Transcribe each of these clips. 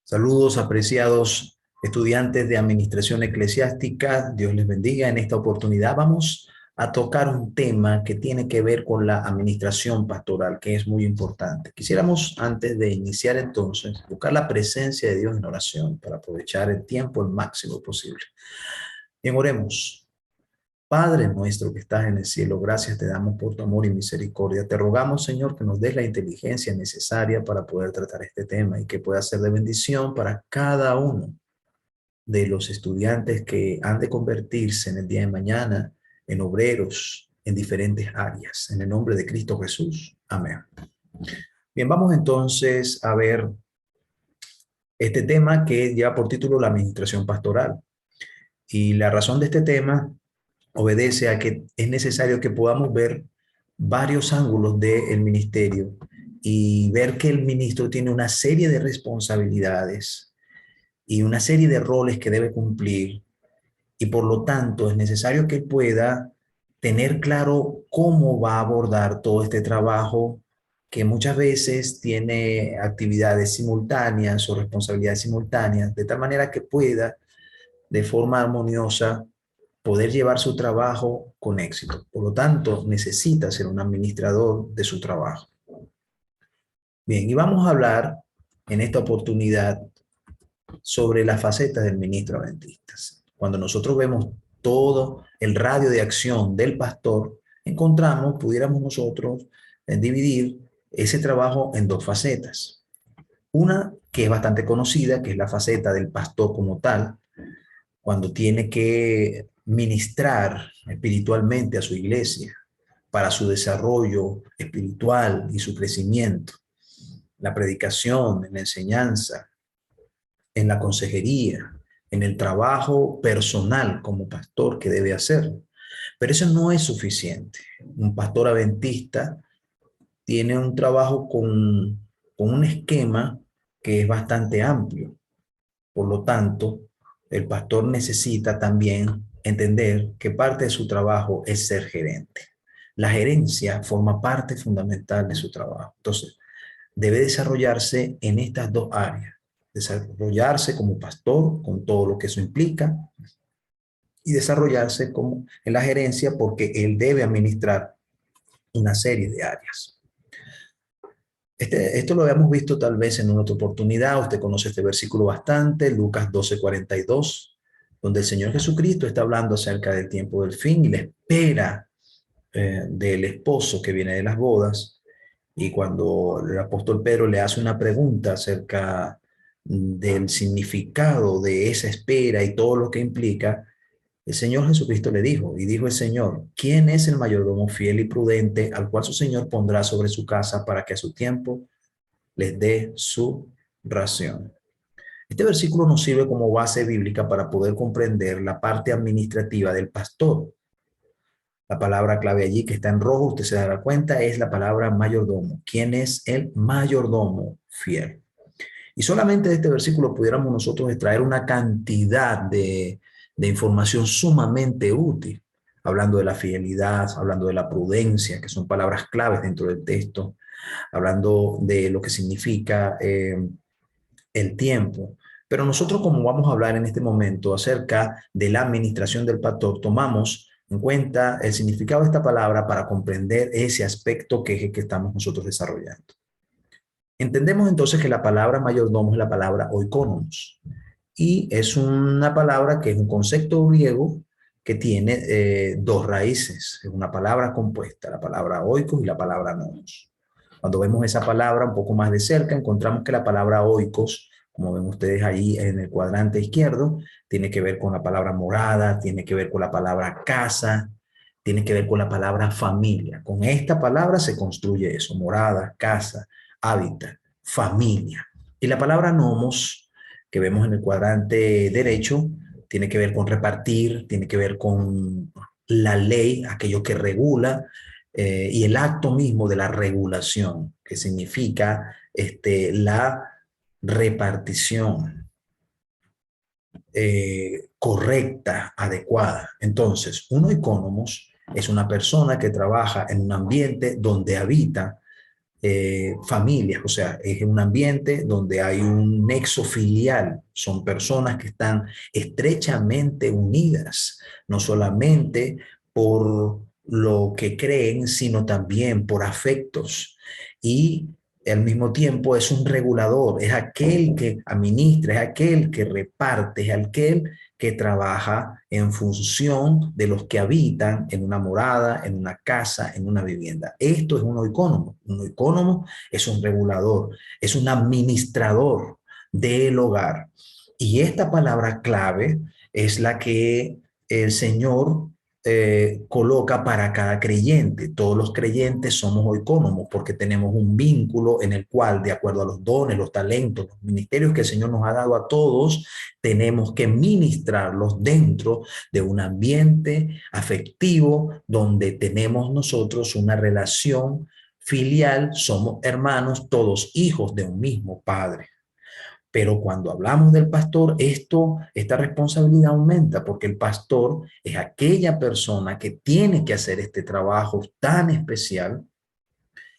Saludos, apreciados estudiantes de Administración Eclesiástica. Dios les bendiga. En esta oportunidad vamos a tocar un tema que tiene que ver con la administración pastoral, que es muy importante. Quisiéramos, antes de iniciar entonces, buscar la presencia de Dios en oración para aprovechar el tiempo el máximo posible. Bien, oremos. Padre nuestro que estás en el cielo, gracias te damos por tu amor y misericordia. Te rogamos, Señor, que nos des la inteligencia necesaria para poder tratar este tema y que pueda ser de bendición para cada uno de los estudiantes que han de convertirse en el día de mañana en obreros en diferentes áreas. En el nombre de Cristo Jesús. Amén. Bien, vamos entonces a ver este tema que lleva por título la administración pastoral. Y la razón de este tema obedece a que es necesario que podamos ver varios ángulos del ministerio y ver que el ministro tiene una serie de responsabilidades y una serie de roles que debe cumplir, y por lo tanto es necesario que pueda tener claro cómo va a abordar todo este trabajo que muchas veces tiene actividades simultáneas o responsabilidades simultáneas, de tal manera que pueda de forma armoniosa poder llevar su trabajo con éxito. Por lo tanto, necesita ser un administrador de su trabajo. Bien, y vamos a hablar en esta oportunidad sobre las facetas del ministro adventista. Cuando nosotros vemos todo el radio de acción del pastor, encontramos, pudiéramos nosotros dividir ese trabajo en dos facetas. Una que es bastante conocida, que es la faceta del pastor como tal, cuando tiene que ministrar espiritualmente a su iglesia para su desarrollo espiritual y su crecimiento, la predicación, en la enseñanza, en la consejería, en el trabajo personal como pastor que debe hacer. Pero eso no es suficiente. Un pastor adventista tiene un trabajo con un esquema que es bastante amplio. Por lo tanto, el pastor necesita también entender que parte de su trabajo es ser gerente. La gerencia forma parte fundamental de su trabajo. Entonces, debe desarrollarse en estas dos áreas. Desarrollarse como pastor, con todo lo que eso implica, y desarrollarse como en la gerencia porque él debe administrar una serie de áreas. Esto lo habíamos visto tal vez en una otra oportunidad. Usted conoce este versículo bastante, Lucas 12:42, donde el Señor Jesucristo está hablando acerca del tiempo del fin y la espera del esposo que viene de las bodas. Y cuando el apóstol Pedro le hace una pregunta acerca del significado de esa espera y todo lo que implica, el Señor Jesucristo le dijo, y dijo el Señor: ¿quién es el mayordomo fiel y prudente al cual su Señor pondrá sobre su casa para que a su tiempo les dé su ración? Este versículo nos sirve como base bíblica para poder comprender la parte administrativa del pastor. La palabra clave allí que está en rojo, usted se dará cuenta, es la palabra mayordomo. ¿Quién es el mayordomo fiel? Y solamente de este versículo pudiéramos nosotros extraer una cantidad de información sumamente útil, hablando de la fidelidad, hablando de la prudencia, que son palabras claves dentro del texto, hablando de lo que significa el tiempo. Pero nosotros, como vamos a hablar en este momento acerca de la administración del pastor, tomamos en cuenta el significado de esta palabra para comprender ese aspecto que es el que estamos nosotros desarrollando. Entendemos entonces que la palabra mayordomo es la palabra oikonomos, y es una palabra que es un concepto griego que tiene dos raíces. Es una palabra compuesta, la palabra oikos y la palabra nomos. Cuando vemos esa palabra un poco más de cerca, encontramos que la palabra oikos, como ven ustedes ahí en el cuadrante izquierdo, tiene que ver con la palabra morada, tiene que ver con la palabra casa, tiene que ver con la palabra familia. Con esta palabra se construye eso: morada, casa, hábitat, familia. Y la palabra nomos, que vemos en el cuadrante derecho, tiene que ver con repartir, tiene que ver con la ley, aquello que regula, y el acto mismo de la regulación, que significa la repartición correcta, adecuada. Entonces, un oikonomos es una persona que trabaja en un ambiente donde habita familias, o sea, es un ambiente donde hay un nexo filial, son personas que están estrechamente unidas, no solamente por lo que creen, sino también por afectos. Y al mismo tiempo es un regulador, es aquel que administra, es aquel que reparte, es aquel que trabaja en función de los que habitan en una morada, en una casa, en una vivienda. Esto es un oicónomo. Un oicónomo es un regulador, es un administrador del hogar. Y esta palabra clave es la que el Señor coloca para cada creyente. Todos los creyentes somos oicónomos porque tenemos un vínculo en el cual, de acuerdo a los dones, los talentos, los ministerios que el Señor nos ha dado a todos, tenemos que ministrarlos dentro de un ambiente afectivo donde tenemos nosotros una relación filial, somos hermanos, todos hijos de un mismo Padre. Pero cuando hablamos del pastor, esta responsabilidad aumenta porque el pastor es aquella persona que tiene que hacer este trabajo tan especial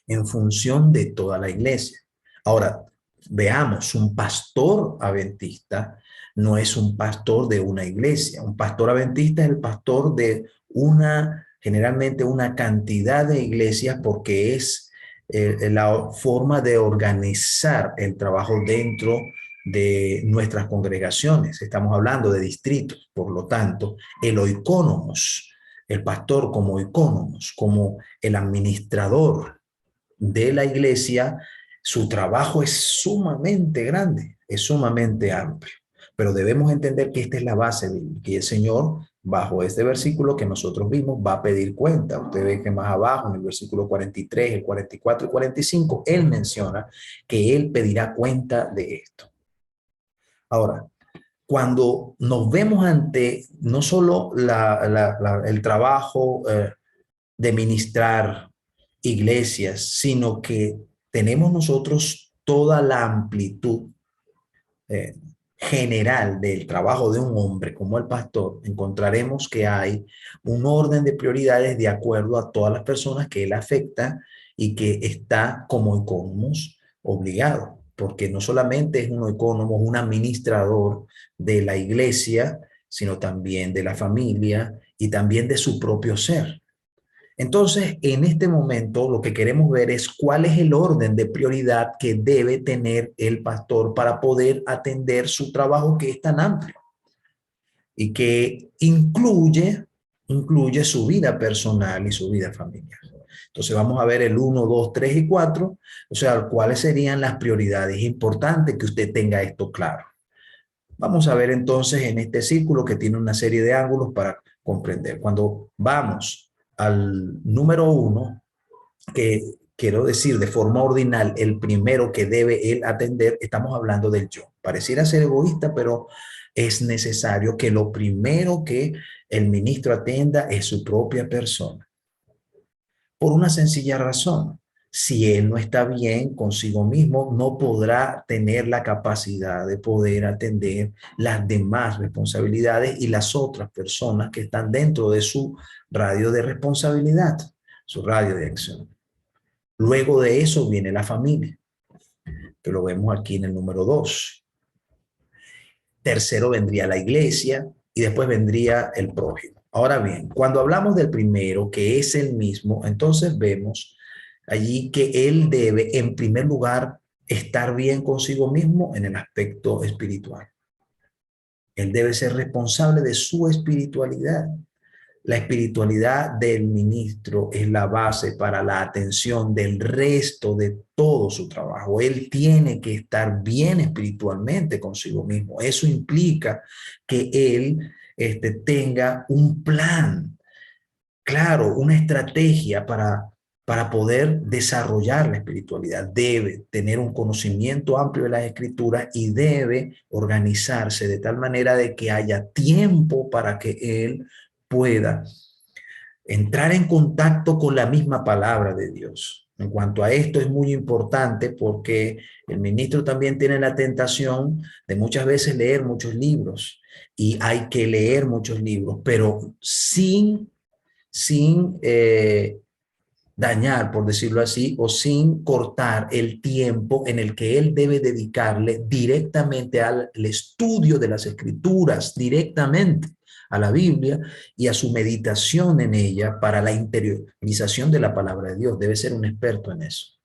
en función de toda la iglesia. Ahora, veamos, un pastor adventista no es un pastor de una iglesia. Un pastor adventista es el pastor de generalmente una cantidad de iglesias porque es la forma de organizar el trabajo dentro de nuestras congregaciones. Estamos hablando de distritos, por lo tanto, el oicónomos, el pastor como oicónomos, como el administrador de la iglesia, su trabajo es sumamente grande, es sumamente amplio. Pero debemos entender que esta es la base bíblica y el Señor, bajo este versículo que nosotros vimos, va a pedir cuenta. Usted ve que más abajo, en el versículo 43, el 44 y 45, Él menciona que Él pedirá cuenta de esto. Ahora, cuando nos vemos ante no solo el trabajo de ministrar iglesias, sino que tenemos nosotros toda la amplitud eh, general del trabajo de un hombre como el pastor, encontraremos que hay un orden de prioridades de acuerdo a todas las personas que él afecta y que está como icónomos obligado, porque no solamente es un icónomo, un administrador de la iglesia, sino también de la familia y también de su propio ser. Entonces, en este momento, lo que queremos ver es cuál es el orden de prioridad que debe tener el pastor para poder atender su trabajo que es tan amplio y que incluye su vida personal y su vida familiar. Entonces vamos a ver el 1, 2, 3 y 4, o sea, cuáles serían las prioridades. Es importante que usted tenga esto claro. Vamos a ver entonces en este círculo que tiene una serie de ángulos para comprender. Cuando vamos al número 1, que quiero decir de forma ordinal, el primero que debe él atender, estamos hablando del yo. Pareciera ser egoísta, pero es necesario que lo primero que el ministro atienda es su propia persona. Por una sencilla razón. Si él no está bien consigo mismo, no podrá tener la capacidad de poder atender las demás responsabilidades y las otras personas que están dentro de su radio de responsabilidad, su radio de acción. Luego de eso viene la familia, que lo vemos aquí en el número 2. Tercero vendría la iglesia y después vendría el prójimo. Ahora bien, cuando hablamos del primero, que es el mismo, entonces vemos allí que él debe, en primer lugar, estar bien consigo mismo en el aspecto espiritual. Él debe ser responsable de su espiritualidad. La espiritualidad del ministro es la base para la atención del resto de todo su trabajo. Él tiene que estar bien espiritualmente consigo mismo. Eso implica que él tenga un plan, claro, una estrategia para poder desarrollar la espiritualidad. Debe tener un conocimiento amplio de las escrituras y debe organizarse de tal manera de que haya tiempo para que él pueda entrar en contacto con la misma palabra de Dios. En cuanto a esto es muy importante porque el ministro también tiene la tentación de muchas veces leer muchos libros y hay que leer muchos libros, pero sin dañar, por decirlo así, o sin cortar el tiempo en el que él debe dedicarle directamente al estudio de las escrituras, directamente a la Biblia y a su meditación en ella para la interiorización de la palabra de Dios. Debe ser un experto en eso,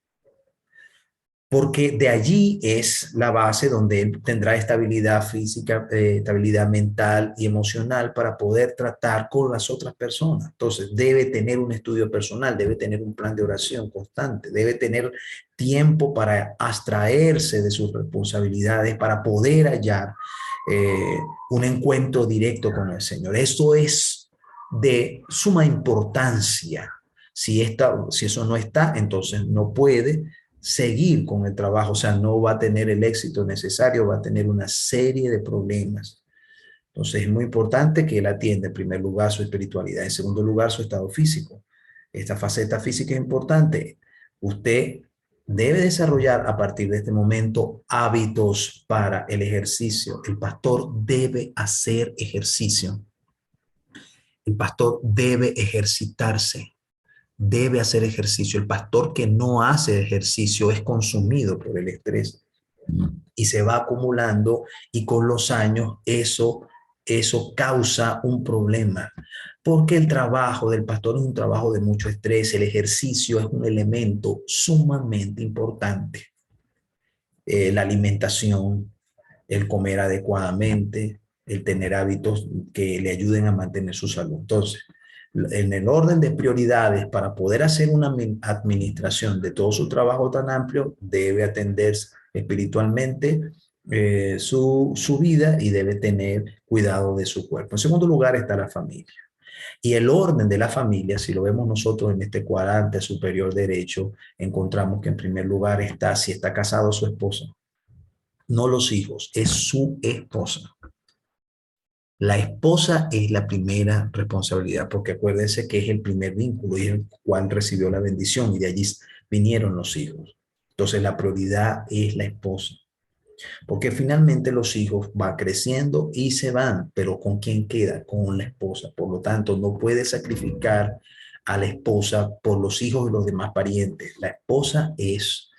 porque de allí es la base donde él tendrá estabilidad física, estabilidad mental y emocional para poder tratar con las otras personas. Entonces, debe tener un estudio personal, debe tener un plan de oración constante, debe tener tiempo para abstraerse de sus responsabilidades, para poder hallar eh, un encuentro directo con el Señor. Esto es de suma importancia. Si eso no está, entonces no puede seguir con el trabajo, o sea, no va a tener el éxito necesario, va a tener una serie de problemas. Entonces es muy importante que él atienda en primer lugar su espiritualidad, en segundo lugar su estado físico. Esta faceta física es importante. Usted debe desarrollar a partir de este momento hábitos para el ejercicio. El pastor debe hacer ejercicio. El pastor debe ejercitarse, debe hacer ejercicio. El pastor que no hace ejercicio es consumido por el estrés y se va acumulando y con los años eso causa un problema. Porque el trabajo del pastor es un trabajo de mucho estrés, el ejercicio es un elemento sumamente importante. La alimentación, el comer adecuadamente, el tener hábitos que le ayuden a mantener su salud. Entonces, en el orden de prioridades, para poder hacer una administración de todo su trabajo tan amplio, debe atender espiritualmente su vida y debe tener cuidado de su cuerpo. En segundo lugar está la familia. Y el orden de la familia, si lo vemos nosotros en este cuadrante superior derecho, encontramos que en primer lugar está si está casado su esposa, no los hijos, es su esposa. La esposa es la primera responsabilidad, porque acuérdense que es el primer vínculo y el cual recibió la bendición y de allí vinieron los hijos. Entonces la prioridad es la esposa, porque finalmente los hijos van creciendo y se van, pero ¿con quién queda? Con la esposa. Por lo tanto, no puede sacrificar a la esposa por los hijos y los demás parientes. La esposa es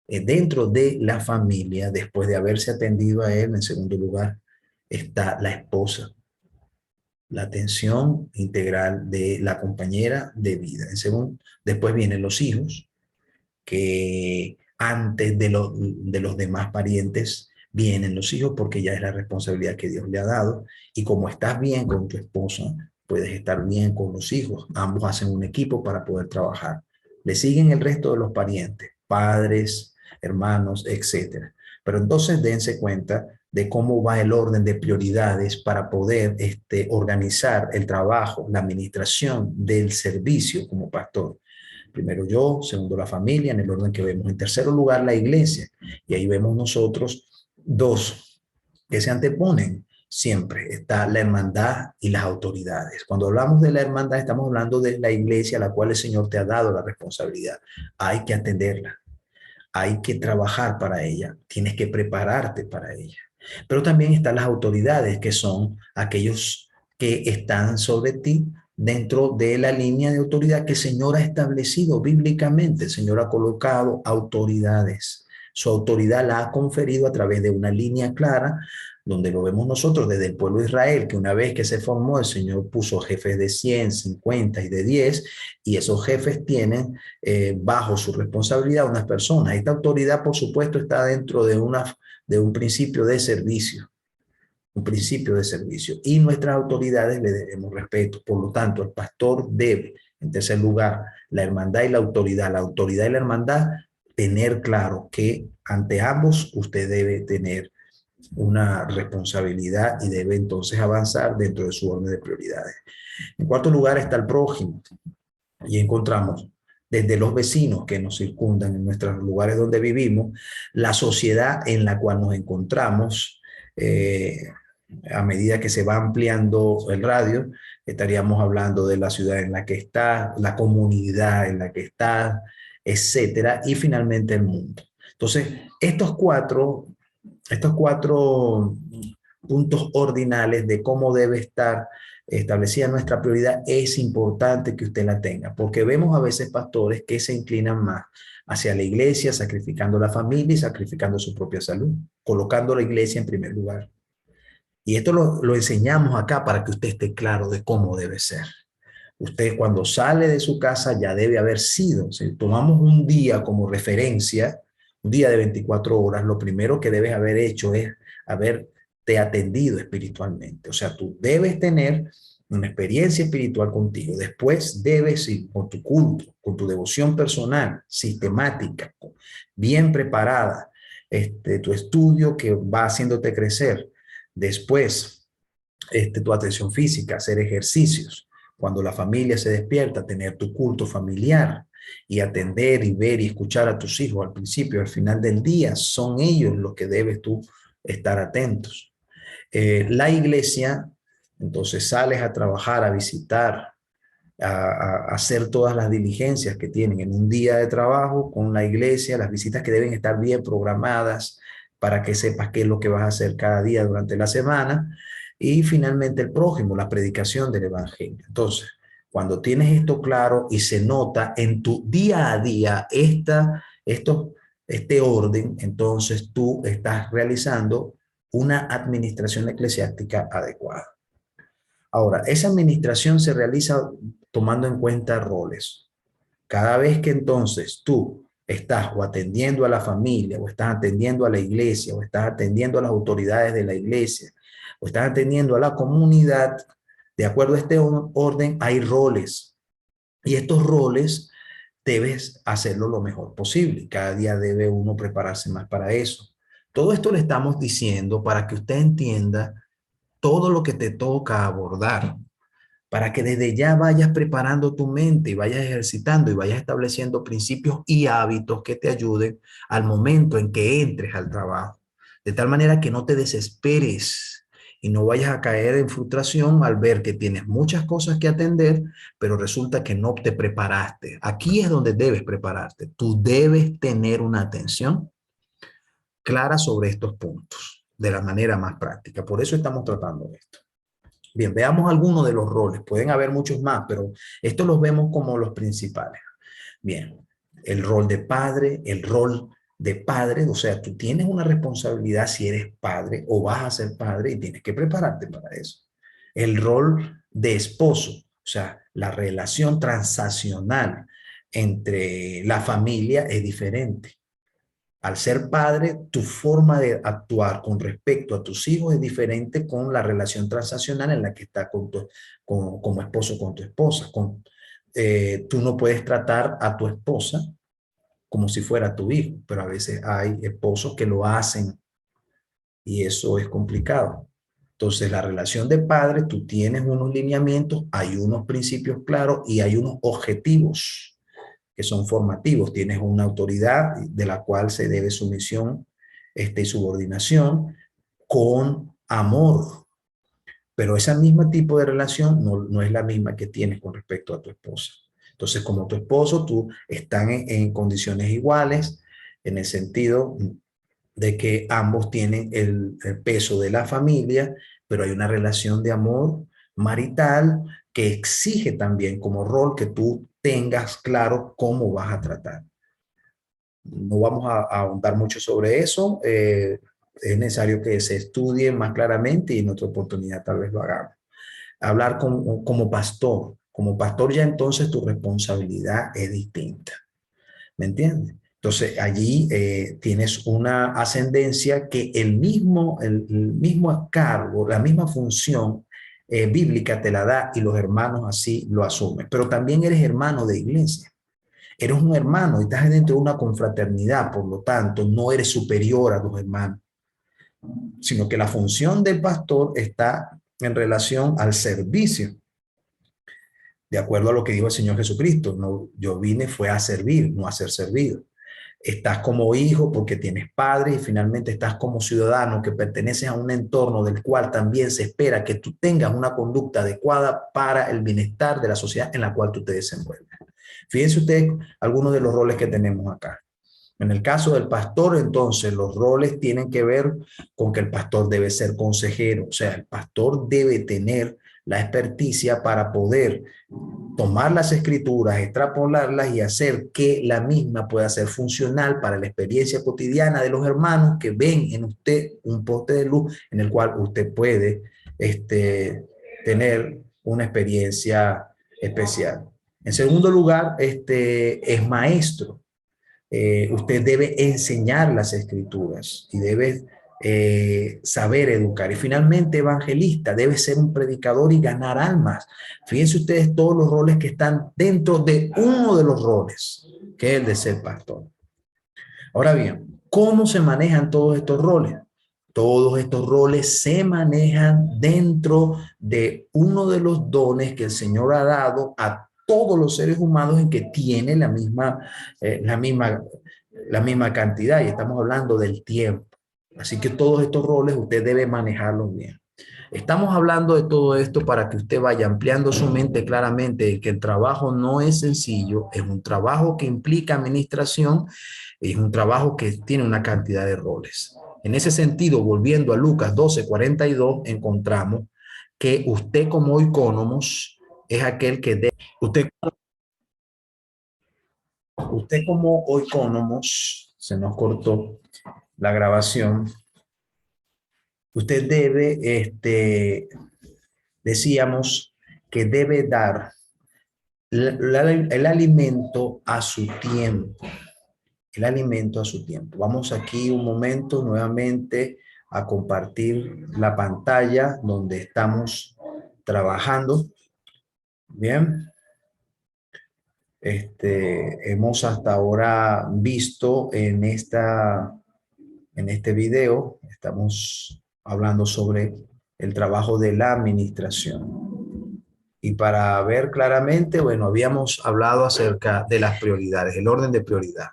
dentro de la familia, después de haberse atendido a él, en segundo lugar, está la esposa, la atención integral de la compañera de vida. Después vienen los hijos, que antes de los demás parientes vienen los hijos, porque ya es la responsabilidad que Dios le ha dado. Y como estás bien con tu esposa, puedes estar bien con los hijos. Ambos hacen un equipo para poder trabajar. Le siguen el resto de los parientes, padres, hermanos, etcétera. Pero entonces dense cuenta de cómo va el orden de prioridades para poder organizar el trabajo, la administración del servicio como pastor. Primero yo, segundo la familia, en el orden que vemos. En tercer lugar, la iglesia. Y ahí vemos nosotros dos que se anteponen siempre. Está la hermandad y las autoridades. Cuando hablamos de la hermandad, estamos hablando de la iglesia a la cual el Señor te ha dado la responsabilidad. Hay que atenderla. Hay que trabajar para ella. Tienes que prepararte para ella. Pero también están las autoridades, que son aquellos que están sobre ti dentro de la línea de autoridad que el Señor ha establecido bíblicamente. El Señor ha colocado autoridades. Su autoridad la ha conferido a través de una línea clara, donde lo vemos nosotros desde el pueblo de Israel, que una vez que se formó, el Señor puso jefes de 100, 50 y de 10, y esos jefes tienen bajo su responsabilidad unas personas. Esta autoridad, por supuesto, está dentro de un principio de servicio, un principio de servicio, y nuestras autoridades le debemos respeto. Por lo tanto, el pastor debe, en tercer lugar, la hermandad y la autoridad y la hermandad, tener claro que ante ambos usted debe tener una responsabilidad y debe entonces avanzar dentro de su orden de prioridades. En cuarto lugar está el prójimo, y encontramos desde los vecinos que nos circundan en nuestros lugares donde vivimos, la sociedad en la cual nos encontramos. A medida que se va ampliando el radio, estaríamos hablando de la ciudad en la que está, la comunidad en la que está, etcétera, y finalmente el mundo. Entonces, estos cuatro puntos ordinales de cómo debe estar establecida nuestra prioridad, es importante que usted la tenga, porque vemos a veces pastores que se inclinan más hacia la iglesia, sacrificando la familia y sacrificando su propia salud, colocando la iglesia en primer lugar. Y esto lo enseñamos acá para que usted esté claro de cómo debe ser. Usted cuando sale de su casa ya debe haber sido, si tomamos un día como referencia, un día de 24 horas, lo primero que debes haber hecho es haberte atendido espiritualmente. O sea, tú debes tener una experiencia espiritual contigo. Después debes ir con tu culto, con tu devoción personal, sistemática, bien preparada, tu estudio que va haciéndote crecer. Después, tu atención física, hacer ejercicios. Cuando la familia se despierta, tener tu culto familiar y atender y ver y escuchar a tus hijos al principio, al final del día, son ellos los que debes tú estar atentos. La iglesia, entonces sales a trabajar, a visitar, a hacer todas las diligencias que tienen en un día de trabajo con la iglesia, las visitas que deben estar bien programadas para que sepas qué es lo que vas a hacer cada día durante la semana. Y finalmente el prójimo, la predicación del evangelio. Entonces, cuando tienes esto claro y se nota en tu día a día este orden, entonces tú estás realizando una administración eclesiástica adecuada. Ahora, esa administración se realiza tomando en cuenta roles. Cada vez que entonces tú estás o atendiendo a la familia, o estás atendiendo a la iglesia, o estás atendiendo a las autoridades de la iglesia, o estás atendiendo a la comunidad, de acuerdo a este orden, hay roles. Y estos roles debes hacerlo lo mejor posible. Cada día debe uno prepararse más para eso. Todo esto le estamos diciendo para que usted entienda todo lo que te toca abordar, para que desde ya vayas preparando tu mente y vayas ejercitando y vayas estableciendo principios y hábitos que te ayuden al momento en que entres al trabajo. De tal manera que no te desesperes y no vayas a caer en frustración al ver que tienes muchas cosas que atender, pero resulta que no te preparaste. Aquí es donde debes prepararte. Tú debes tener una atención clara sobre estos puntos de la manera más práctica. Por eso estamos tratando esto. Bien, veamos algunos de los roles. Pueden haber muchos más, pero estos los vemos como los principales. Bien, el rol de padre, el rol de padre, o sea, tú tienes una responsabilidad si eres padre o vas a ser padre y tienes que prepararte para eso. El rol de esposo, o sea, la relación transaccional entre la familia es diferente. Al ser padre, tu forma de actuar con respecto a tus hijos es diferente con la relación transaccional en la que está como esposo con tu esposa. Tú no puedes tratar a tu esposa como si fuera tu hijo, pero a veces hay esposos que lo hacen y eso es complicado. Entonces, la relación de padre, tú tienes unos lineamientos, hay unos principios claros y hay unos objetivos que son formativos. Tienes una autoridad de la cual se debe sumisión y subordinación con amor. Pero ese mismo tipo de relación no es la misma que tienes con respecto a tu esposa. Entonces, como tu esposo, tú están en condiciones iguales, en el sentido de que ambos tienen el peso de la familia, pero hay una relación de amor marital que exige también como rol que tú tengas claro cómo vas a tratar. No vamos a ahondar mucho sobre eso. Es necesario que se estudie más claramente y en otra oportunidad tal vez lo hagamos. Hablar como pastor. Como pastor ya entonces tu responsabilidad es distinta. ¿Me entiendes? Entonces allí tienes una ascendencia que el mismo cargo, la misma función bíblica te la da y los hermanos así lo asumen. Pero también eres hermano de iglesia. Eres un hermano y estás dentro de una confraternidad, por lo tanto no eres superior a tus hermanos, sino que la función del pastor está en relación al servicio. De acuerdo a lo que dijo el Señor Jesucristo, no, yo vine fue a servir, no a ser servido. Estás como hijo porque tienes padres y finalmente estás como ciudadano que perteneces a un entorno del cual también se espera que tú tengas una conducta adecuada para el bienestar de la sociedad en la cual tú te desenvuelves. Fíjense ustedes algunos de los roles que tenemos acá. En el caso del pastor, entonces, los roles tienen que ver con que el pastor debe ser consejero, o sea, el pastor debe tener la experticia para poder tomar las escrituras, extrapolarlas y hacer que la misma pueda ser funcional para la experiencia cotidiana de los hermanos que ven en usted un poste de luz en el cual usted puede tener una experiencia especial. En segundo lugar, es maestro. Usted debe enseñar las escrituras y debe saber educar. Y finalmente, evangelista, debe ser un predicador y ganar almas. Fíjense ustedes todos los roles que están dentro de uno de los roles, que es el de ser pastor. Ahora bien, ¿cómo se manejan todos estos roles? Todos estos roles se manejan dentro de uno de los dones que el Señor ha dado a todos los seres humanos en que tiene la misma cantidad, y estamos hablando del tiempo. Así que todos estos roles usted debe manejarlos bien. Estamos hablando de todo esto para que usted vaya ampliando su mente claramente de que el trabajo no es sencillo, es un trabajo que implica administración, es un trabajo que tiene una cantidad de roles. En ese sentido, volviendo a Lucas 12:42, encontramos que usted como oikonomos es aquel que debe, usted como oikonomos, se nos cortó la grabación, usted debe, decíamos que debe dar el alimento a su tiempo. El alimento a su tiempo. Vamos aquí un momento nuevamente a compartir la pantalla donde estamos trabajando. Bien. Hemos hasta ahora visto en este video, estamos hablando sobre el trabajo de la administración. Y para ver claramente, bueno, habíamos hablado acerca de las prioridades, el orden de prioridad.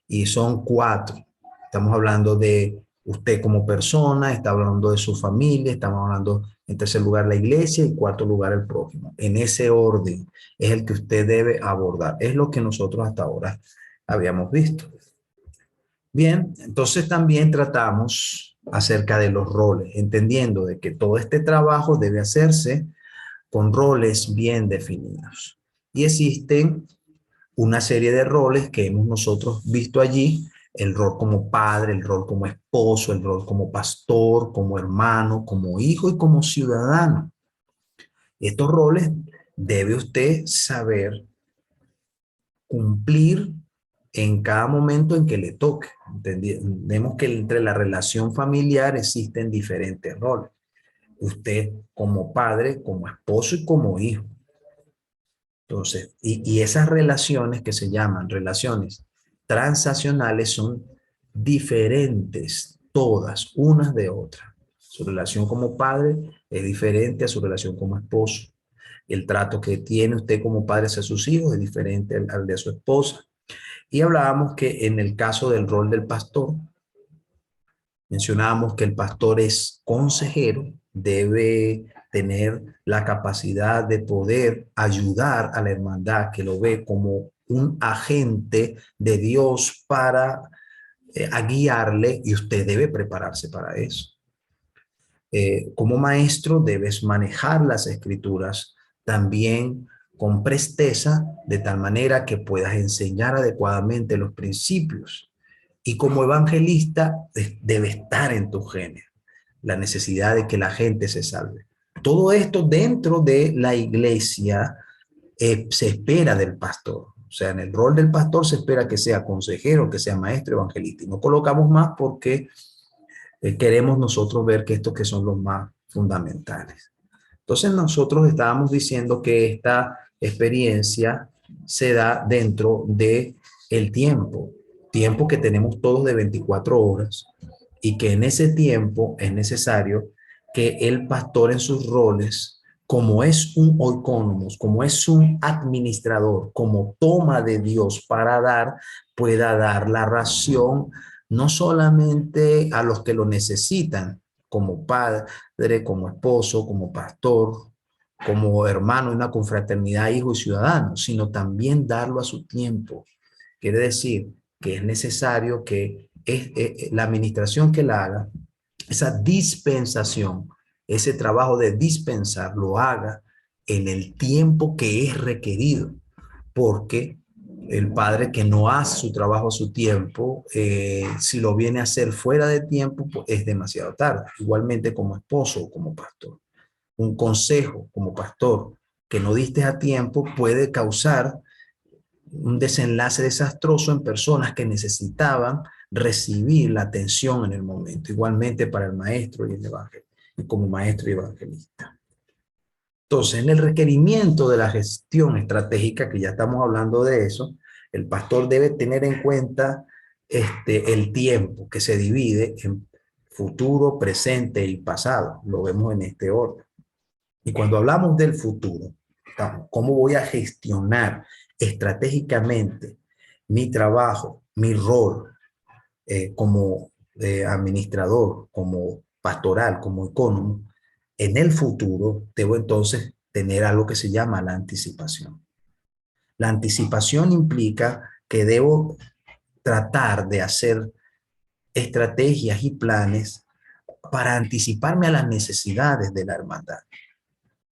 Y son 4. Estamos hablando de usted como persona, está hablando de su familia, estamos hablando en tercer lugar la iglesia y cuarto lugar el prójimo. En ese orden es el que usted debe abordar. Es lo que nosotros hasta ahora habíamos visto. Bien, entonces también tratamos acerca de los roles, entendiendo de que todo este trabajo debe hacerse con roles bien definidos. Y existen una serie de roles que hemos nosotros visto allí, el rol como padre, el rol como esposo, el rol como pastor, como hermano, como hijo y como ciudadano. Estos roles debe usted saber cumplir en cada momento en que le toque. Entendemos que entre la relación familiar existen diferentes roles. Usted como padre, como esposo y como hijo. Entonces, y esas relaciones que se llaman relaciones transaccionales son diferentes, todas, unas de otras. Su relación como padre es diferente a su relación como esposo. El trato que tiene usted como padre hacia sus hijos es diferente al de su esposa. Y hablábamos que en el caso del rol del pastor, mencionábamos que el pastor es consejero, debe tener la capacidad de poder ayudar a la hermandad que lo ve como un agente de Dios para a guiarle, y usted debe prepararse para eso. Como maestro debes manejar las escrituras también con presteza, de tal manera que puedas enseñar adecuadamente los principios. Y como evangelista debe estar en tu género la necesidad de que la gente se salve. Todo esto dentro de la iglesia se espera del pastor. O sea, en el rol del pastor se espera que sea consejero, que sea maestro, evangelista. Y no colocamos más porque queremos nosotros ver que estos que son los más fundamentales. Entonces nosotros estábamos diciendo que esta experiencia se da dentro de el tiempo que tenemos todos de 24 horas, y que en ese tiempo es necesario que el pastor en sus roles, como es un oikonomos, como es un administrador, como toma de Dios para dar, pueda dar la ración no solamente a los que lo necesitan, como padre, como esposo, como pastor, como hermano en una confraternidad, hijo y ciudadano, sino también darlo a su tiempo. Quiere decir que es necesario que la administración que la haga, esa dispensación, ese trabajo de dispensar, lo haga en el tiempo que es requerido, porque el padre que no hace su trabajo a su tiempo, si lo viene a hacer fuera de tiempo, pues es demasiado tarde. Igualmente como esposo o como pastor. Un consejo como pastor que no diste a tiempo puede causar un desenlace desastroso en personas que necesitaban recibir la atención en el momento. Igualmente para el maestro y el evangelista, y como maestro y evangelista. Entonces, en el requerimiento de la gestión estratégica, que ya estamos hablando de eso, el pastor debe tener en cuenta el tiempo que se divide en futuro, presente y pasado. Lo vemos en este orden. Y cuando hablamos del futuro, ¿cómo voy a gestionar estratégicamente mi trabajo, mi rol como administrador, como pastoral, como ecónomo? En el futuro debo entonces tener algo que se llama la anticipación. La anticipación implica que debo tratar de hacer estrategias y planes para anticiparme a las necesidades de la hermandad.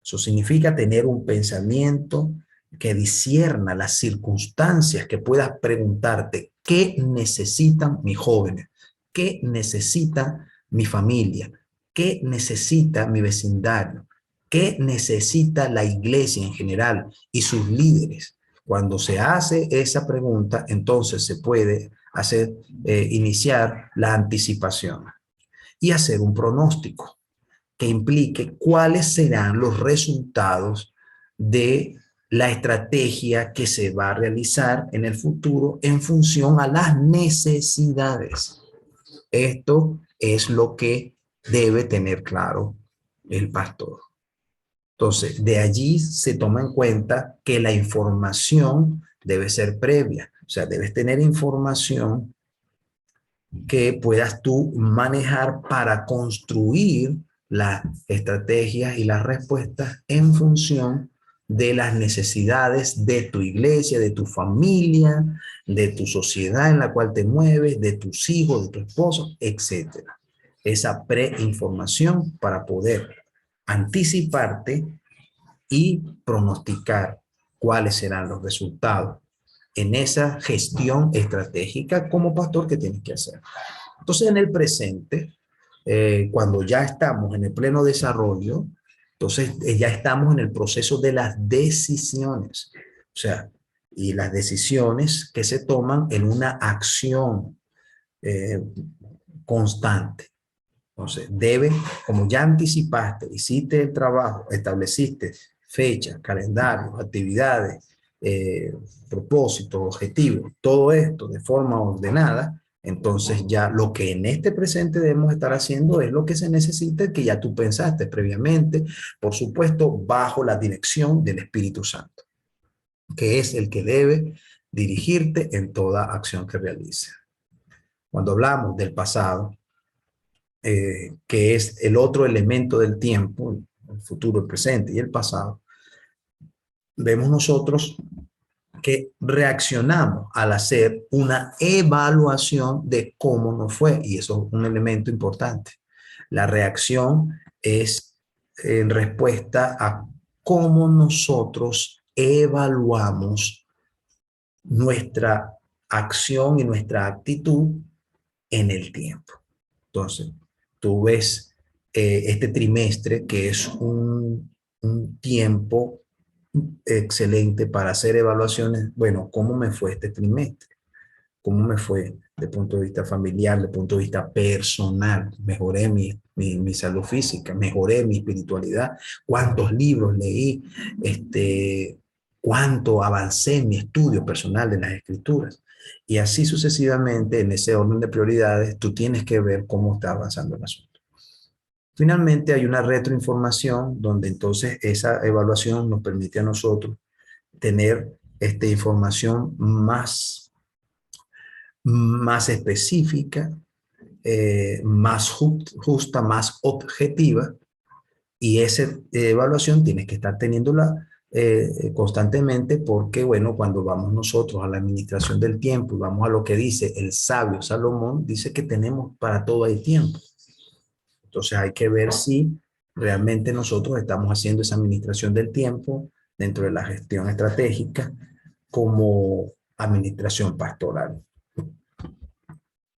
Eso significa tener un pensamiento que discierna las circunstancias, que puedas preguntarte qué necesitan mis jóvenes, qué necesita mi familia, qué necesita mi vecindario, qué necesita la iglesia en general y sus líderes. Cuando se hace esa pregunta, entonces se puede iniciar la anticipación y hacer un pronóstico que implique cuáles serán los resultados de la estrategia que se va a realizar en el futuro en función a las necesidades. Esto es lo que debe tener claro el pastor. Entonces, de allí se toma en cuenta que la información debe ser previa. O sea, debes tener información que puedas tú manejar para construir las estrategias y las respuestas en función de las necesidades de tu iglesia, de tu familia, de tu sociedad en la cual te mueves, de tus hijos, de tu esposo, etcétera. Esa preinformación para poder anticiparte y pronosticar cuáles serán los resultados en esa gestión estratégica como pastor que tienes que hacer. Entonces, en el presente, cuando ya estamos en el pleno desarrollo, entonces ya estamos en el proceso de las decisiones. O sea, y las decisiones que se toman en una acción constante. Entonces, como ya anticipaste, hiciste el trabajo, estableciste fechas, calendarios, actividades, propósitos, objetivos, todo esto de forma ordenada, entonces ya lo que en este presente debemos estar haciendo es lo que se necesita, que ya tú pensaste previamente, por supuesto, bajo la dirección del Espíritu Santo, que es el que debe dirigirte en toda acción que realice. Cuando hablamos del pasado, que es el otro elemento del tiempo, el futuro, el presente y el pasado, vemos nosotros que reaccionamos al hacer una evaluación de cómo nos fue, y eso es un elemento importante. La reacción es en respuesta a cómo nosotros evaluamos nuestra acción y nuestra actitud en el tiempo. Entonces, tú ves este trimestre que es un tiempo excelente para hacer evaluaciones. Bueno, ¿cómo me fue este trimestre? ¿Cómo me fue de punto de vista familiar, de punto de vista personal? Mejoré mi salud física, mejoré mi espiritualidad. ¿Cuántos libros leí? ¿Cuánto avancé en mi estudio personal de las escrituras? Y así sucesivamente, en ese orden de prioridades, tú tienes que ver cómo está avanzando el asunto. Finalmente, hay una retroinformación donde entonces esa evaluación nos permite a nosotros tener información más específica, más justa, más objetiva, y esa evaluación tienes que estar teniéndola constantemente porque, bueno, cuando vamos nosotros a la administración del tiempo y vamos a lo que dice el sabio Salomón, dice que tenemos para todo el tiempo. Entonces hay que ver si realmente nosotros estamos haciendo esa administración del tiempo dentro de la gestión estratégica como administración pastoral.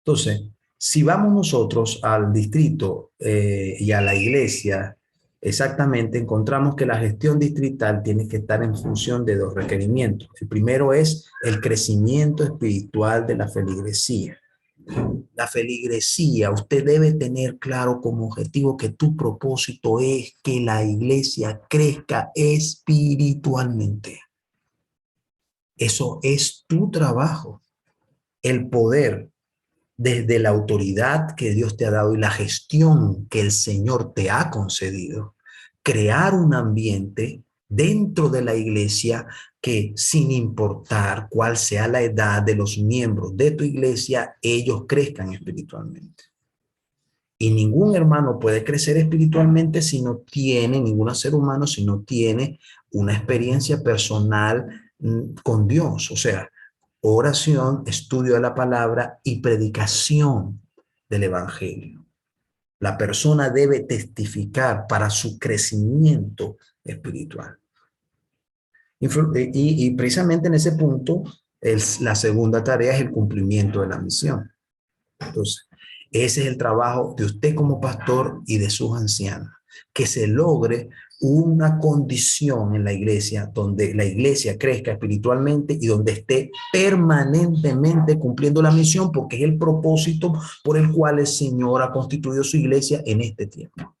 Entonces, si vamos nosotros al distrito y a la iglesia, exactamente encontramos que la gestión distrital tiene que estar en función de dos requerimientos. El primero es el crecimiento espiritual de la feligresía. La feligresía, usted debe tener claro como objetivo que tu propósito es que la iglesia crezca espiritualmente. Eso es tu trabajo. El poder desde la autoridad que Dios te ha dado y la gestión que el Señor te ha concedido, crear un ambiente dentro de la iglesia que, sin importar cuál sea la edad de los miembros de tu iglesia, ellos crezcan espiritualmente. Y ningún hermano puede crecer espiritualmente si no tiene, ningún ser humano, si no tiene una experiencia personal con Dios. O sea, oración, estudio de la palabra y predicación del evangelio. La persona debe testificar para su crecimiento espiritual. Y precisamente en ese punto, la segunda tarea es el cumplimiento de la misión. Entonces, ese es el trabajo de usted como pastor y de sus ancianos, que se logre una condición en la iglesia donde la iglesia crezca espiritualmente y donde esté permanentemente cumpliendo la misión, porque es el propósito por el cual el Señor ha constituido su iglesia en este tiempo.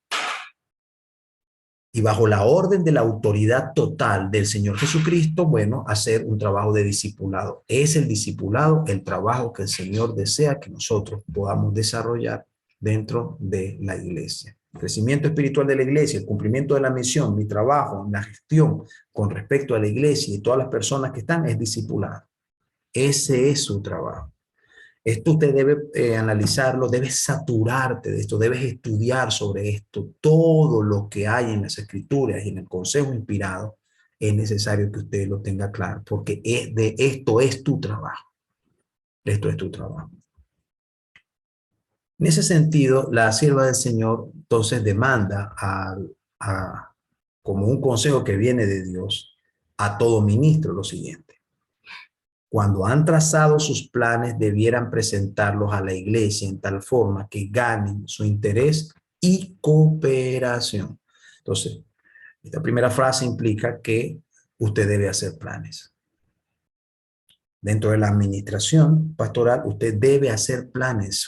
Y bajo la orden de la autoridad total del Señor Jesucristo, bueno, hacer un trabajo de discipulado. Es el discipulado el trabajo que el Señor desea que nosotros podamos desarrollar dentro de la iglesia. El crecimiento espiritual de la iglesia, el cumplimiento de la misión, mi trabajo, la gestión con respecto a la iglesia y todas las personas que están es discipulado. Ese es su trabajo. Esto usted debe analizarlo, debes saturarte de esto, debes estudiar sobre esto. Todo lo que hay en las escrituras y en el consejo inspirado es necesario que usted lo tenga claro, porque esto es tu trabajo. Esto es tu trabajo. En ese sentido, la sierva del Señor entonces demanda como un consejo que viene de Dios a todo ministro lo siguiente. Cuando han trazado sus planes, debieran presentarlos a la iglesia en tal forma que ganen su interés y cooperación. Entonces, esta primera frase implica que usted debe hacer planes. Dentro de la administración pastoral, usted debe hacer planes,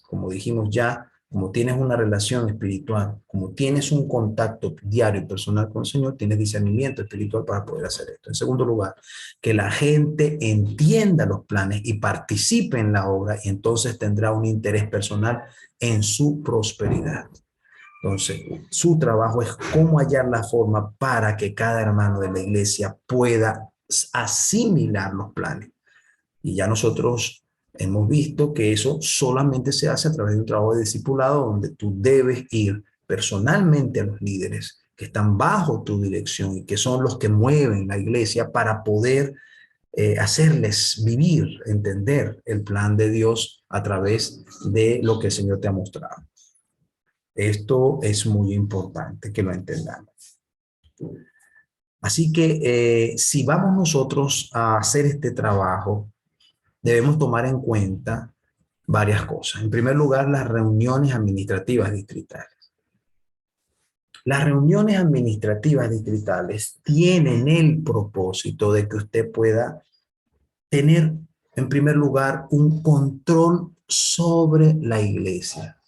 Como dijimos ya, como tienes una relación espiritual, como tienes un contacto diario y personal con el Señor, tienes discernimiento espiritual para poder hacer esto. En segundo lugar, que la gente entienda los planes y participe en la obra y entonces tendrá un interés personal en su prosperidad. Entonces, su trabajo es cómo hallar la forma para que cada hermano de la iglesia pueda asimilar los planes. Y ya nosotros hemos visto que eso solamente se hace a través de un trabajo de discipulado donde tú debes ir personalmente a los líderes que están bajo tu dirección y que son los que mueven la iglesia para poder hacerles vivir, entender el plan de Dios a través de lo que el Señor te ha mostrado. Esto es muy importante que lo entendamos. Así que si vamos nosotros a hacer este trabajo, debemos tomar en cuenta varias cosas. En primer lugar, las reuniones administrativas distritales. Las reuniones administrativas distritales tienen el propósito de que usted pueda tener, en primer lugar, un control sobre la iglesia.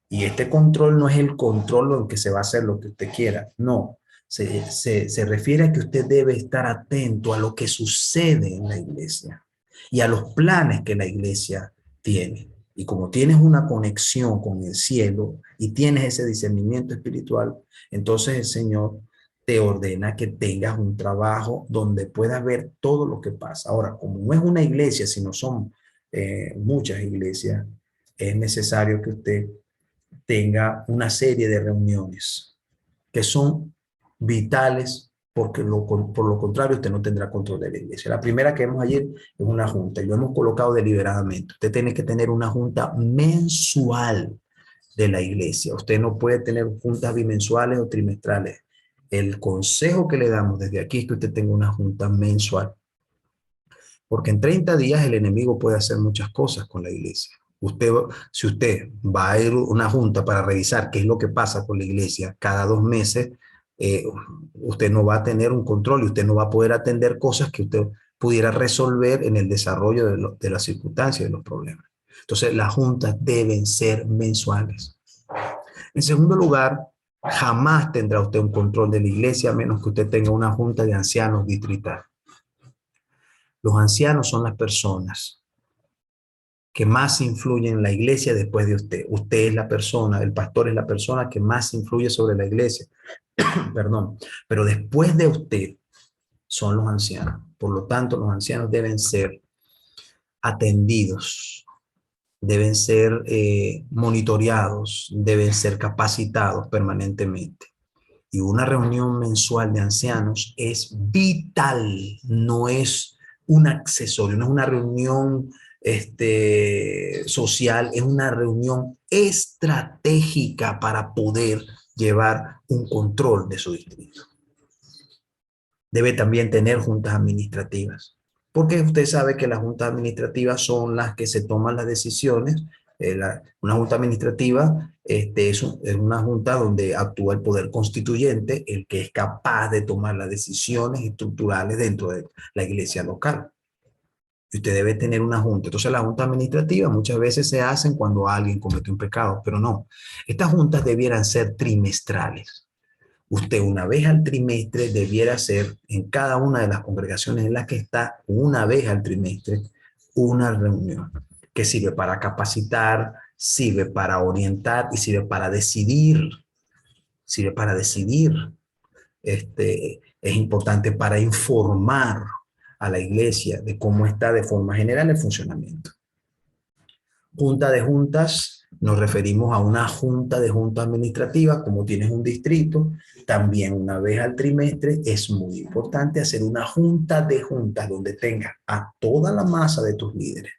Y este control no es el control en que se va a hacer lo que usted quiera, no. Se refiere a que usted debe estar atento a lo que sucede en la iglesia y a los planes que la iglesia tiene. Y como tienes una conexión con el cielo y tienes ese discernimiento espiritual, entonces el Señor te ordena que tengas un trabajo donde puedas ver todo lo que pasa. Ahora, como no es una iglesia, sino son muchas iglesias, es necesario que usted tenga una serie de reuniones que son vitales, porque por lo contrario usted no tendrá control de la iglesia. La primera que vemos ayer es una junta y lo hemos colocado deliberadamente. Usted tiene que tener una junta mensual de la iglesia. Usted no puede tener juntas bimensuales o trimestrales. El consejo que le damos desde aquí es que usted tenga una junta mensual, porque en 30 días el enemigo puede hacer muchas cosas con la iglesia. Si usted va a ir a una junta para revisar qué es lo que pasa con la iglesia cada 2 meses, eh, usted no va a tener un control y usted no va a poder atender cosas que usted pudiera resolver en el desarrollo de las circunstancias, de los problemas. Entonces, las juntas deben ser mensuales. En segundo lugar, jamás tendrá usted un control de la iglesia a menos que usted tenga una junta de ancianos distrital. Los ancianos son las personas que más influyen en la iglesia después de usted. Usted es la persona, el pastor es la persona que más influye sobre la iglesia. Perdón. Pero después de usted son los ancianos. Por lo tanto, los ancianos deben ser atendidos, deben ser monitoreados, deben ser capacitados permanentemente. Y una reunión mensual de ancianos es vital, no es un accesorio, no es una reunión social, es una reunión estratégica para poder llevar un control de su distrito. Debe también tener juntas administrativas, porque usted sabe que las juntas administrativas son las que se toman las decisiones. Una junta administrativa es una junta donde actúa el poder constituyente, el que es capaz de tomar las decisiones estructurales dentro de la iglesia local. Y usted debe tener una junta. Entonces, las juntas administrativas muchas veces se hacen cuando alguien comete un pecado, pero no. Estas juntas debieran ser trimestrales. Usted una vez al trimestre debiera hacer en cada una de las congregaciones en las que está, una vez al trimestre, una reunión que sirve para capacitar, sirve para orientar y sirve para decidir. Sirve para decidir. Es importante para informar a la iglesia de cómo está de forma general el funcionamiento. Junta de juntas, nos referimos a una junta de juntas administrativas, como tienes un distrito, también una vez al trimestre es muy importante hacer una junta de juntas donde tengas a toda la masa de tus líderes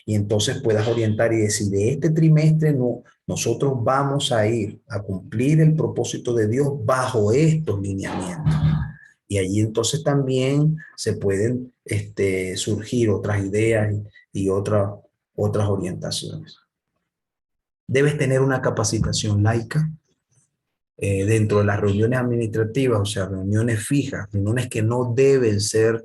y entonces puedas orientar y decir, de este trimestre no, nosotros vamos a ir a cumplir el propósito de Dios bajo estos lineamientos. Y allí entonces también se pueden surgir otras ideas y otras orientaciones. Debes tener una capacitación laica dentro de las reuniones administrativas, o sea, reuniones fijas, reuniones que no deben ser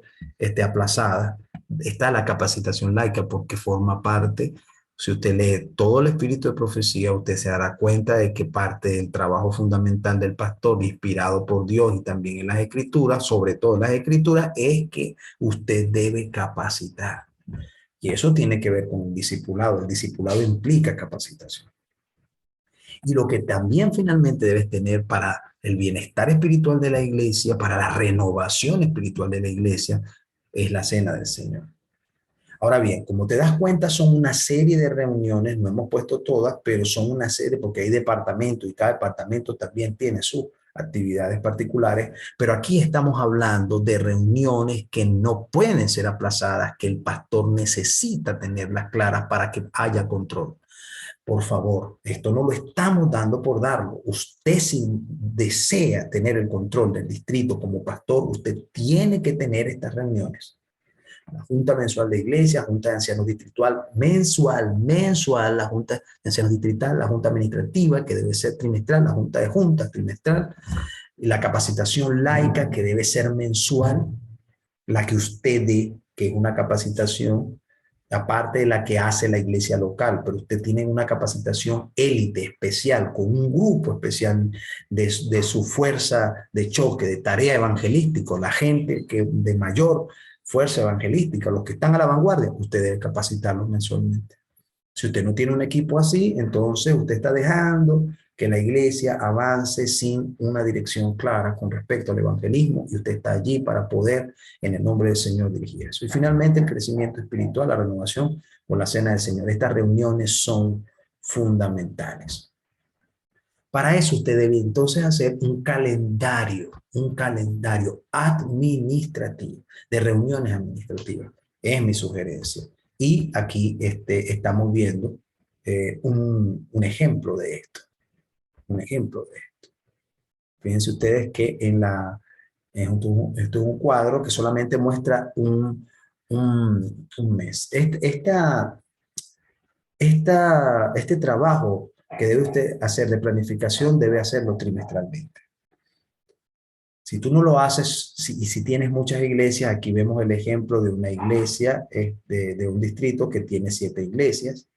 aplazadas. Está la capacitación laica porque forma parte. Si usted lee todo el espíritu de profecía, usted se dará cuenta de que parte del trabajo fundamental del pastor, inspirado por Dios y también en las escrituras, sobre todo en las escrituras, es que usted debe capacitar. Y eso tiene que ver con el discipulado. El discipulado implica capacitación. Y lo que también finalmente debes tener para el bienestar espiritual de la iglesia, para la renovación espiritual de la iglesia, es la cena del Señor. Ahora bien, como te das cuenta, son una serie de reuniones, no hemos puesto todas, pero son una serie porque hay departamentos y cada departamento también tiene sus actividades particulares, pero aquí estamos hablando de reuniones que no pueden ser aplazadas, que el pastor necesita tenerlas claras para que haya control. Por favor, esto no lo estamos dando por darlo. Usted, si desea tener el control del distrito como pastor, usted tiene que tener estas reuniones. La Junta Mensual de Iglesia, Junta de Ancianos Distrital, mensual, la Junta de Ancianos Distrital, la Junta Administrativa, que debe ser trimestral, la Junta de Juntas trimestral, y la capacitación laica, que debe ser mensual, la que usted dé, que es una capacitación aparte de la que hace la iglesia local, pero usted tiene una capacitación élite especial, con un grupo especial de su fuerza de choque, de tarea evangelística, la gente que de mayor fuerza evangelística, los que están a la vanguardia, usted debe capacitarlos mensualmente. Si usted no tiene un equipo así, entonces usted está dejando que la iglesia avance sin una dirección clara con respecto al evangelismo y usted está allí para poder, en el nombre del Señor, dirigir eso. Y finalmente, el crecimiento espiritual, la renovación con la cena del Señor. Estas reuniones son fundamentales. Para eso usted debe entonces hacer un calendario administrativo, de reuniones administrativas. Es mi sugerencia. Y aquí estamos viendo un ejemplo de esto. Un ejemplo de esto. Fíjense ustedes que esto es un cuadro que solamente muestra un mes. Este trabajo que debe usted hacer de planificación debe hacerlo trimestralmente. Si tú no lo haces, y si tienes muchas iglesias, aquí vemos el ejemplo de una iglesia, de un distrito que tiene 7 iglesias,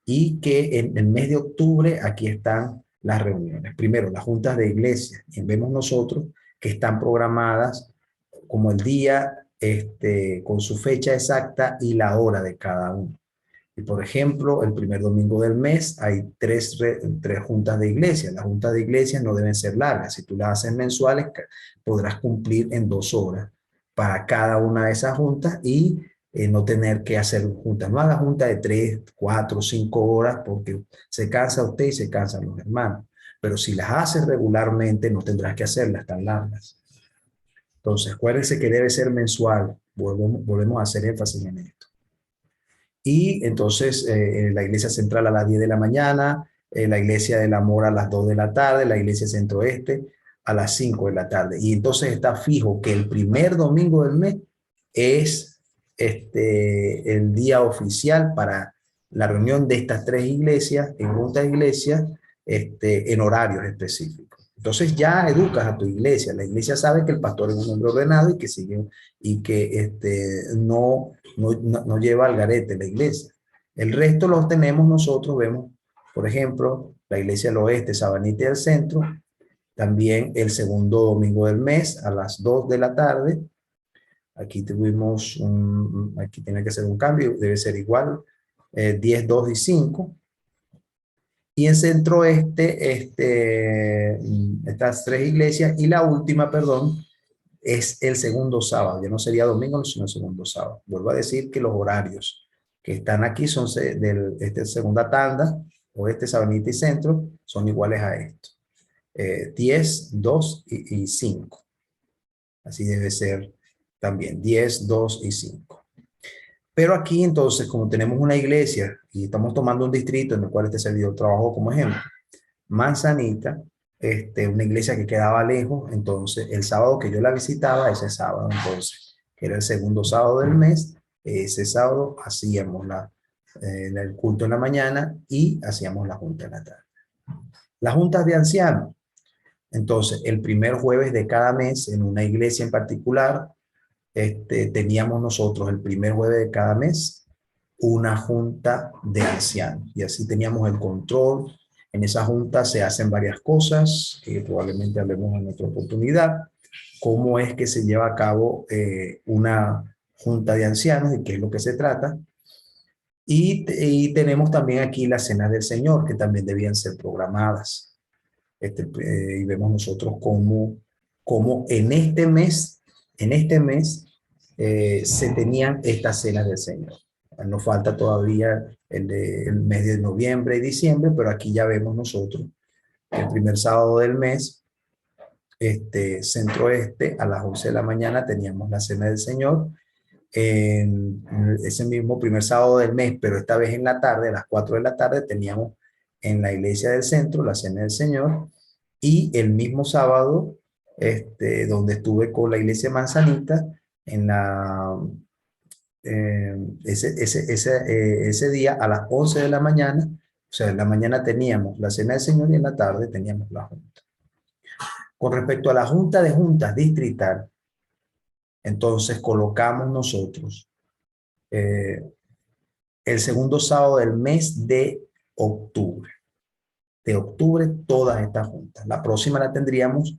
y que en el mes de octubre aquí están las reuniones. Primero, las juntas de iglesias, y vemos nosotros que están programadas como el día, con su fecha exacta y la hora de cada uno. Y por ejemplo, el primer domingo del mes hay tres juntas de iglesia. Las juntas de iglesia no deben ser largas. Si tú las haces mensuales, podrás cumplir en 2 horas para cada una de esas juntas y no tener que hacer juntas. No haga juntas de 3, 4, 5 horas porque se cansa usted y se cansan los hermanos. Pero si las haces regularmente, no tendrás que hacerlas tan largas. Entonces, acuérdense que debe ser mensual. Volvemos a hacer énfasis en esto. Y entonces la iglesia central a las 10 de la mañana, la iglesia del amor a las 2 de la tarde, la iglesia centro-oeste a las 5 de la tarde. Y entonces está fijo que el primer domingo del mes es el día oficial para la reunión de estas 3 iglesias, en juntas de iglesias, en horarios específicos. Entonces ya educas a tu iglesia. La iglesia sabe que el pastor es un hombre ordenado y que sigue y que no lleva al garete la iglesia. El resto lo tenemos nosotros, vemos, por ejemplo, la iglesia del oeste, Sabanita y el centro, también el segundo domingo del mes a las 2 de la tarde. Aquí aquí tiene que ser un cambio, debe ser igual, 10, 2 y 5. Y en centro estas 3 iglesias, y la última, perdón, es el segundo sábado, ya no sería domingo, sino el segundo sábado. Vuelvo a decir que los horarios que están aquí son de segunda tanda, oeste, Sabanita y centro, son iguales a esto. 10, 2 y 5. Así debe ser también, 10, 2 y 5. Pero aquí entonces, como tenemos una iglesia y estamos tomando un distrito en el cual este servidor trabajó como ejemplo, Manzanita, una iglesia que quedaba lejos, entonces el sábado que yo la visitaba, ese sábado entonces, que era el segundo sábado del mes, ese sábado hacíamos el culto en la mañana y hacíamos la junta en la tarde. Las juntas de ancianos, entonces el primer jueves de cada mes en una iglesia en particular, teníamos nosotros el primer jueves de cada mes una junta de ancianos y así teníamos el control. En esa junta se hacen varias cosas que probablemente hablemos en otra oportunidad. Cómo es que se lleva a cabo una junta de ancianos y qué es lo que se trata. Y tenemos también aquí las cenas del Señor que también debían ser programadas. Y vemos nosotros cómo en este mes se tenían estas cenas del Señor. Nos falta todavía el mes de noviembre y diciembre, pero aquí ya vemos nosotros que el primer sábado del mes, centro-oeste, a las 11 de la mañana teníamos la cena del Señor. En ese mismo primer sábado del mes, pero esta vez en la tarde, a las 4 de la tarde, teníamos en la iglesia del centro la cena del Señor. Y el mismo sábado, donde estuve con la iglesia Manzanita, ese día a las 11 de la mañana, o sea, en la mañana teníamos la cena del Señor y en la tarde teníamos la junta. Con respecto a la junta de juntas distrital, entonces colocamos nosotros el segundo sábado del mes de octubre. De octubre todas estas juntas. La próxima la tendríamos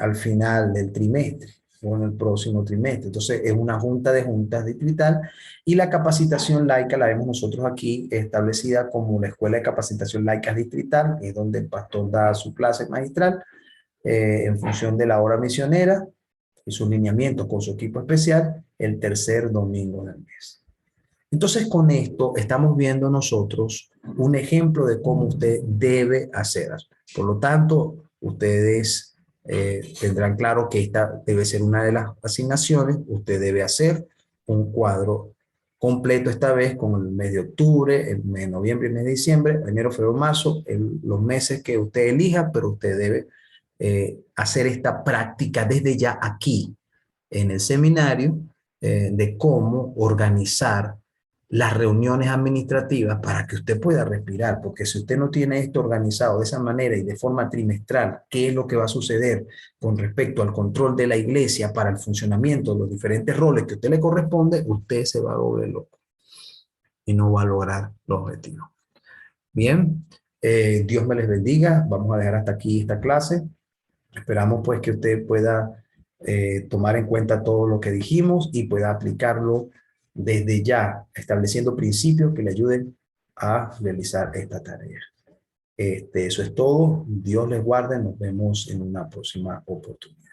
al final del trimestre o en el próximo trimestre. Entonces es una junta de juntas distrital y la capacitación laica la vemos nosotros aquí establecida como la Escuela de Capacitación Laica Distrital, que es donde el pastor da su clase magistral en función de la hora misionera y sus lineamientos con su equipo especial el tercer domingo del mes. Entonces, con esto estamos viendo nosotros un ejemplo de cómo usted debe hacer. Por lo tanto, ustedes tendrán claro que esta debe ser una de las asignaciones. Usted debe hacer un cuadro completo esta vez con el mes de octubre, el mes de noviembre y el mes de diciembre, enero, febrero, marzo, los meses que usted elija, pero usted debe hacer esta práctica desde ya aquí en el seminario de cómo organizar las reuniones administrativas para que usted pueda respirar, porque si usted no tiene esto organizado de esa manera y de forma trimestral, ¿qué es lo que va a suceder con respecto al control de la iglesia para el funcionamiento de los diferentes roles que a usted le corresponde? Usted se va a volver loco y no va a lograr los objetivos. Bien, Dios me les bendiga. Vamos a dejar hasta aquí esta clase. Esperamos pues que usted pueda tomar en cuenta todo lo que dijimos y pueda aplicarlo desde ya, estableciendo principios que le ayuden a realizar esta tarea. Eso es todo. Dios les guarde. Nos vemos en una próxima oportunidad.